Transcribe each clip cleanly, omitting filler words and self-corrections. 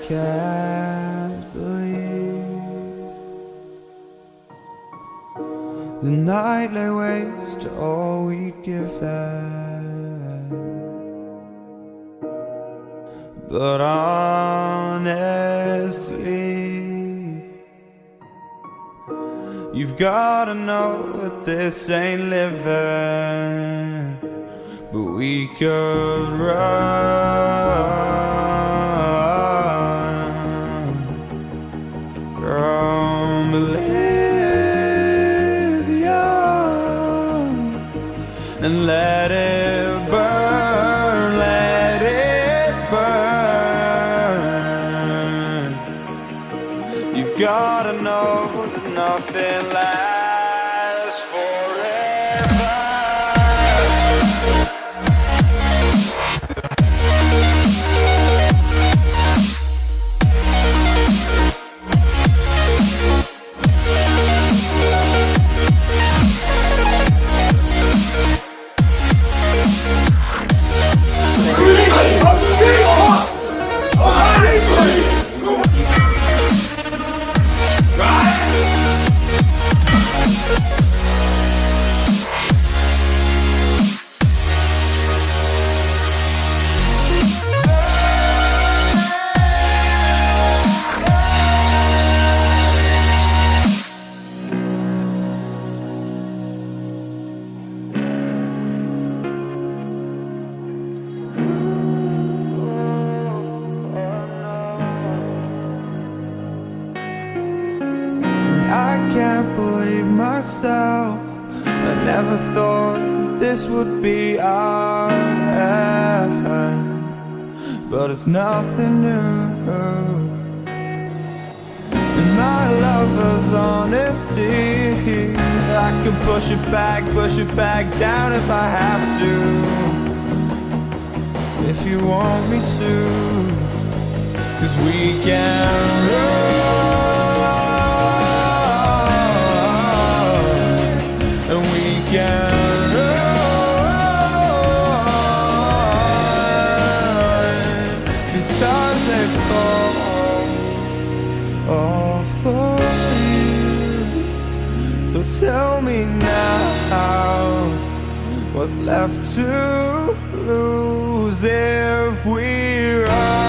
can't believe the night lay waste to all we'd given. But honestly, you've gotta know that this ain't living. But we could run from Elysium and let it burn, let it burn. You've gotta know that nothing lasts forever. I can't believe myself. I never thought that this would be our end, but it's nothing new. And my lover's honesty, I could push it back down if I have to. If you want me to, 'cause we can run. And we can run. The stars they fall all for you. So tell me now, what's left to lose if we run?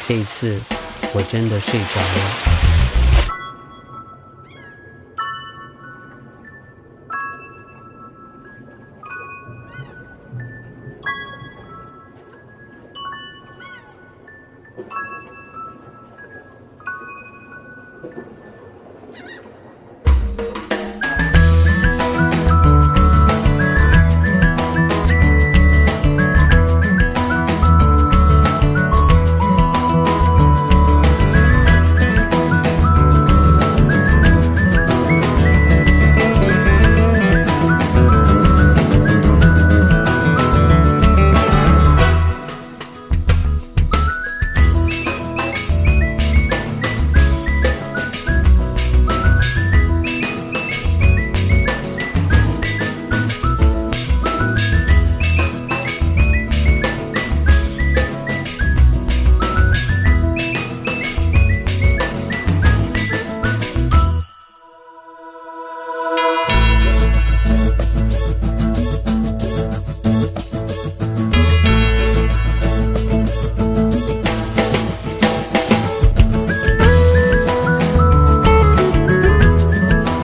这一次我真的睡着了。